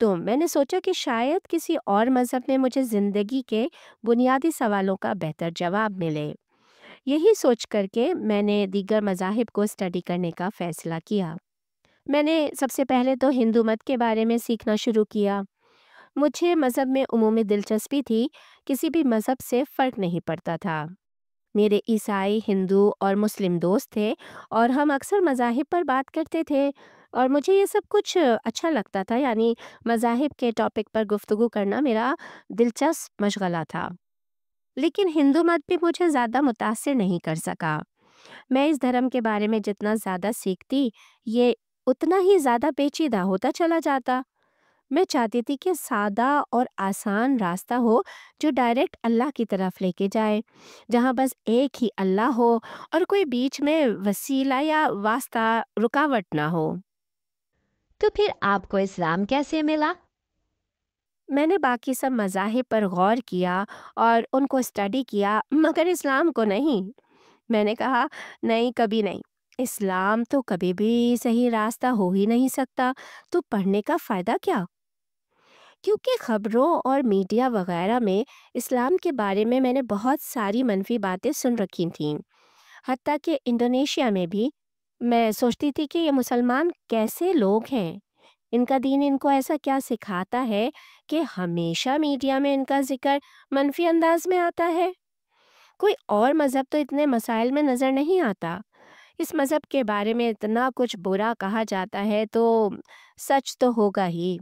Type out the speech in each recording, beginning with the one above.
تو میں نے سوچا کہ شاید کسی اور مذہب میں مجھے زندگی کے بنیادی سوالوں کا بہتر جواب ملے۔ یہی سوچ کر کے میں نے دیگر مذاہب کو اسٹڈی کرنے کا فیصلہ کیا۔ میں نے سب سے پہلے تو ہندو مت کے بارے میں سیکھنا شروع کیا۔ مجھے مذہب میں عمومی دلچسپی تھی، کسی بھی مذہب سے فرق نہیں پڑتا تھا۔ میرے عیسائی، ہندو اور مسلم دوست تھے اور ہم اکثر مذاہب پر بات کرتے تھے اور مجھے یہ سب کچھ اچھا لگتا تھا، یعنی مذاہب کے ٹاپک پر گفتگو کرنا میرا دلچسپ مشغلہ تھا۔ لیکن ہندو مت بھی مجھے زیادہ متاثر نہیں کر سکا۔ میں اس دھرم کے بارے میں جتنا زیادہ سیکھتی، یہ اتنا ہی زیادہ پیچیدہ ہوتا چلا جاتا۔ میں چاہتی تھی کہ سادہ اور آسان راستہ ہو جو ڈائریکٹ اللہ کی طرف لے کے جائے، جہاں بس ایک ہی اللہ ہو اور کوئی بیچ میں وسیلہ یا واسطہ رکاوٹ نہ ہو۔ تو پھر آپ کو اسلام کیسے ملا؟ میں نے باقی سب مذاہب پر غور کیا اور ان کو اسٹڈی کیا، مگر اسلام کو نہیں۔ میں نے کہا نہیں، کبھی نہیں، اسلام تو کبھی بھی صحیح راستہ ہو ہی نہیں سکتا، تو پڑھنے کا فائدہ کیا؟ کیونکہ خبروں اور میڈیا وغیرہ میں اسلام کے بارے میں نے بہت ساری منفی باتیں سن رکھی تھیں۔ حتیٰ کہ انڈونیشیا میں بھی میں سوچتی تھی کہ یہ مسلمان کیسے لوگ ہیں، ان کا دین ان کو ایسا کیا سکھاتا ہے کہ ہمیشہ میڈیا میں ان کا ذکر منفی انداز میں آتا ہے۔ کوئی اور مذہب تو اتنے مسائل میں نظر نہیں آتا، اس مذہب کے بارے میں اتنا کچھ برا کہا جاتا ہے تو سچ تو ہوگا ہی۔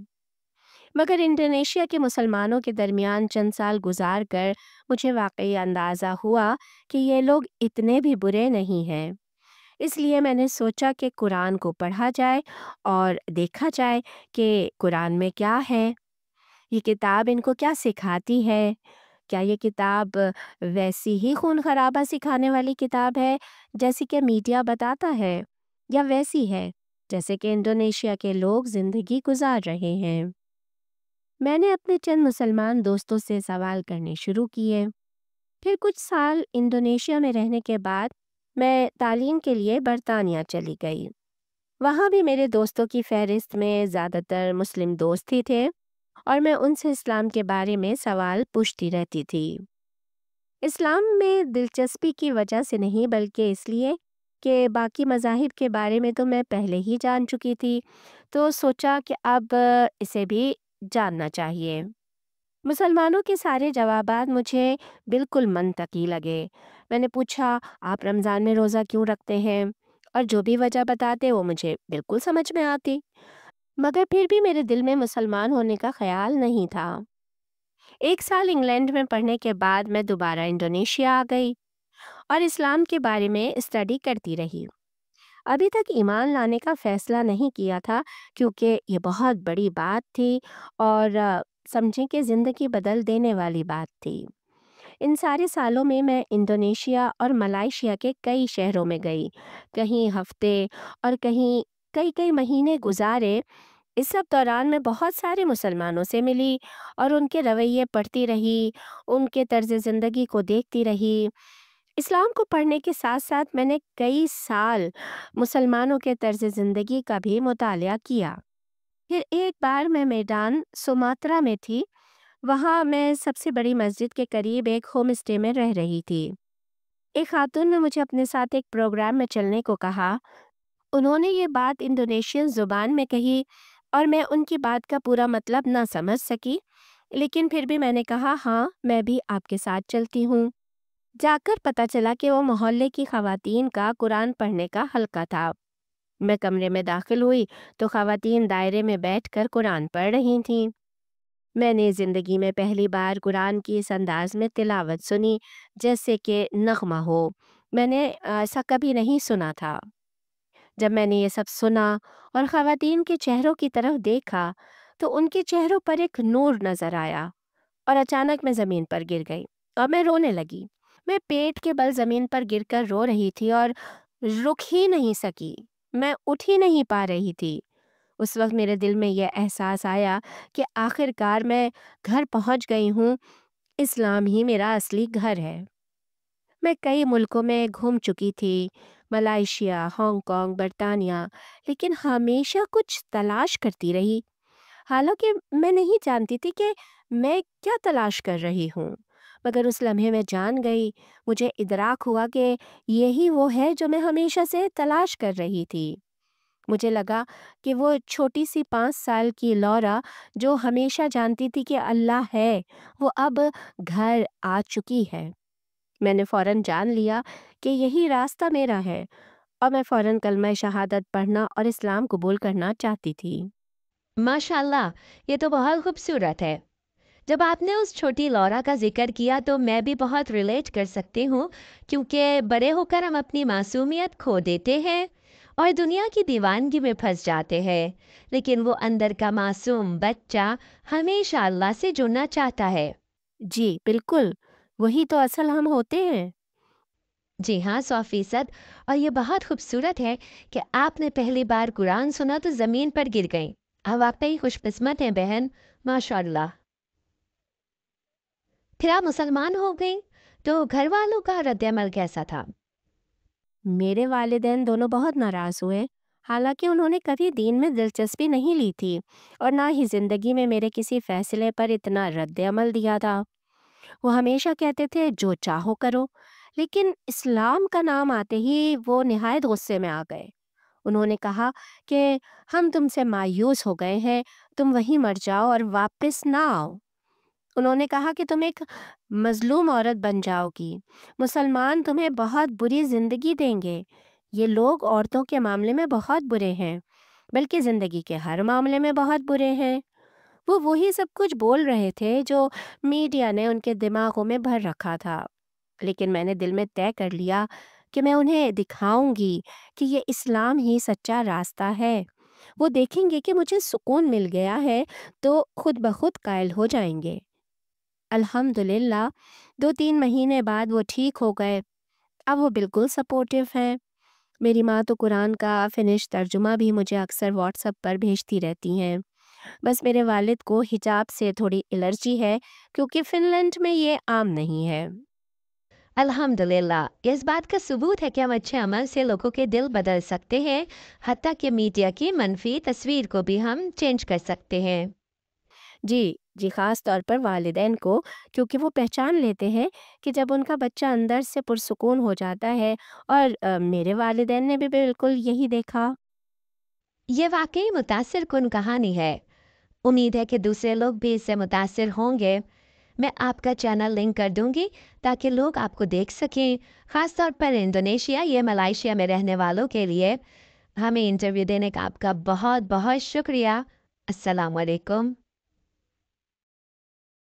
مگر انڈونیشیا کے مسلمانوں کے درمیان چند سال گزار کر مجھے واقعی اندازہ ہوا کہ یہ لوگ اتنے بھی برے نہیں ہیں۔ اس لیے میں نے سوچا کہ قرآن کو پڑھا جائے اور دیکھا جائے کہ قرآن میں کیا ہے، یہ کتاب ان کو کیا سکھاتی ہے۔ کیا یہ کتاب ویسی ہی خون خرابہ سکھانے والی کتاب ہے جیسی کہ میڈیا بتاتا ہے، یا ویسی ہے جیسے کہ انڈونیشیا کے لوگ زندگی گزار رہے ہیں؟ میں نے اپنے چند مسلمان دوستوں سے سوال کرنے شروع کیے۔ پھر کچھ سال انڈونیشیا میں رہنے کے بعد میں تعلیم کے لیے برطانیہ چلی گئی۔ وہاں بھی میرے دوستوں کی فہرست میں زیادہ تر مسلم دوست ہی تھے اور میں ان سے اسلام کے بارے میں سوال پوچھتی رہتی تھی۔ اسلام میں دلچسپی کی وجہ سے نہیں، بلکہ اس لیے کہ باقی مذاہب کے بارے میں تو میں پہلے ہی جان چکی تھی، تو سوچا کہ اب اسے بھی جاننا چاہیے۔ مسلمانوں کے سارے جوابات مجھے بالکل منطقی لگے۔ میں نے پوچھا، آپ رمضان میں روزہ کیوں رکھتے ہیں؟ اور جو بھی وجہ بتاتے وہ مجھے بالکل سمجھ میں آتی، مگر پھر بھی میرے دل میں مسلمان ہونے کا خیال نہیں تھا۔ ایک سال انگلینڈ میں پڑھنے کے بعد میں دوبارہ انڈونیشیا آ گئی اور اسلام کے بارے میں اسٹڈی کرتی رہی۔ ابھی تک ایمان لانے کا فیصلہ نہیں کیا تھا، کیونکہ یہ بہت بڑی بات تھی اور سمجھیں کہ زندگی بدل دینے والی بات تھی۔ ان سارے سالوں میں انڈونیشیا اور ملائیشیا کے کئی شہروں میں گئی، کہیں ہفتے اور کہیں کئی کئی مہینے گزارے۔ اس سب دوران میں بہت سارے مسلمانوں سے ملی اور ان کے رویے پڑھتی رہی، ان کے طرز زندگی کو دیکھتی رہی۔ اسلام کو پڑھنے کے ساتھ ساتھ میں نے کئی سال مسلمانوں کے طرز زندگی کا بھی مطالعہ کیا۔ پھر ایک بار میں میدان سماترا میں تھی، وہاں میں سب سے بڑی مسجد کے قریب ایک ہوم اسٹے میں رہ رہی تھی۔ ایک خاتون نے مجھے اپنے ساتھ ایک پروگرام میں چلنے کو کہا۔ انہوں نے یہ بات انڈونیشین زبان میں کہی اور میں ان کی بات کا پورا مطلب نہ سمجھ سکی، لیکن پھر بھی میں نے کہا ہاں، میں بھی آپ کے ساتھ چلتی ہوں۔ جا کر پتہ چلا کہ وہ محلے کی خواتین کا قرآن پڑھنے کا حلقہ تھا۔ میں کمرے میں داخل ہوئی تو خواتین دائرے میں بیٹھ کر قرآن پڑھ رہی تھیں۔ میں نے زندگی میں پہلی بار قرآن کی اس انداز میں تلاوت سنی جیسے کہ نغمہ ہو۔ میں نے ایسا کبھی نہیں سنا تھا۔ جب میں نے یہ سب سنا اور خواتین کے چہروں کی طرف دیکھا تو ان کے چہروں پر ایک نور نظر آیا اور اچانک میں زمین پر گر گئی اور میں رونے لگی۔ میں پیٹ کے بل زمین پر گر کر رو رہی تھی اور رک ہی نہیں سکی، میں اٹھ ہی نہیں پا رہی تھی۔ اس وقت میرے دل میں یہ احساس آیا کہ آخر کار میں گھر پہنچ گئی ہوں، اسلام ہی میرا اصلی گھر ہے۔ میں کئی ملکوں میں گھوم چکی تھی، ملائیشیا، ہانگ کانگ، برطانیہ، لیکن ہمیشہ کچھ تلاش کرتی رہی۔ حالانکہ میں نہیں جانتی تھی کہ میں کیا تلاش کر رہی ہوں، مگر اس لمحے میں جان گئی، مجھے ادراک ہوا کہ یہی وہ ہے جو میں ہمیشہ سے تلاش کر رہی تھی۔ مجھے لگا کہ وہ چھوٹی سی 5 سال کی لورا جو ہمیشہ جانتی تھی کہ اللہ ہے، وہ اب گھر آ چکی ہے۔ میں نے فوراً جان لیا کہ یہی راستہ میرا ہے، اور میں فوراً کلمہ شہادت پڑھنا اور اسلام قبول کرنا چاہتی تھی۔ ماشاء اللہ، یہ تو بہت خوبصورت ہے۔ جب آپ نے اس چھوٹی لورا کا ذکر کیا تو میں بھی بہت ریلیٹ کر سکتی ہوں، کیونکہ بڑے ہو کر ہم اپنی معصومیت کھو دیتے ہیں اور دنیا کی دیوانگی میں پھنس جاتے ہیں، لیکن وہ اندر کا معصوم بچہ ہمیشہ اللہ سے جڑنا چاہتا ہے۔ جی بالکل، وہی تو اصل ہم ہوتے ہیں۔ جی ہاں، 100%۔ اور یہ بہت خوبصورت ہے کہ آپ نے پہلی بار قرآن سنا تو زمین پر گر گئیں۔ آپ واقعی خوش قسمت ہیں بہن، ماشاء اللہ۔ پھر آپ مسلمان ہو گئیں تو گھر والوں کا رد عمل کیسا تھا؟ میرے والدین دونوں بہت ناراض ہوئے، حالانکہ انہوں نے کبھی دین میں دلچسپی نہیں لی تھی اور نہ ہی زندگی میں میرے کسی فیصلے پر اتنا رد عمل دیا تھا۔ وہ ہمیشہ کہتے تھے جو چاہو کرو، لیکن اسلام کا نام آتے ہی وہ نہایت غصے میں آ گئے۔ انہوں نے کہا کہ ہم تم سے مایوس ہو گئے ہیں، تم وہیں مر جاؤ اور واپس نہ آؤ۔ انہوں نے کہا کہ تم ایک مظلوم عورت بن جاؤ گی، مسلمان تمہیں بہت بری زندگی دیں گے، یہ لوگ عورتوں کے معاملے میں بہت برے ہیں، بلکہ زندگی کے ہر معاملے میں بہت برے ہیں۔ وہ وہی سب کچھ بول رہے تھے جو میڈیا نے ان کے دماغوں میں بھر رکھا تھا، لیکن میں نے دل میں طے کر لیا کہ میں انہیں دکھاؤں گی کہ یہ اسلام ہی سچا راستہ ہے۔ وہ دیکھیں گے کہ مجھے سکون مل گیا ہے تو خود بخود قائل ہو جائیں گے۔ الحمدللہ 2-3 مہینے بعد وہ ٹھیک ہو گئے، اب وہ بالکل سپورٹیو ہیں۔ میری ماں تو قرآن کا فنش ترجمہ بھی مجھے اکثر واٹس ایپ پر بھیجتی رہتی ہیں۔ بس میرے والد کو حجاب سے تھوڑی الرجی ہے، کیونکہ فن لینڈ میں یہ عام نہیں ہے۔ الحمدللہ، یہ اس بات کا ثبوت ہے کہ ہم اچھے عمل سے لوگوں کے دل بدل سکتے ہیں، حتیٰ کہ میڈیا کی منفی تصویر کو بھی ہم چینج کر سکتے ہیں۔ جی جی، خاص طور پر والدین کو، کیونکہ وہ پہچان لیتے ہیں کہ جب ان کا بچہ اندر سے پرسکون ہو جاتا ہے، اور میرے والدین نے بھی بالکل یہی دیکھا۔ یہ واقعی متاثر کن کہانی ہے۔ امید ہے کہ دوسرے لوگ بھی اس سے متاثر ہوں گے۔ میں آپ کا چینل لنک کر دوں گی تاکہ لوگ آپ کو دیکھ سکیں، خاص طور پر انڈونیشیا یا ملائیشیا میں رہنے والوں کے لیے۔ ہمیں انٹرویو دینے کا آپ کا بہت بہت شکریہ۔ السلام علیکم۔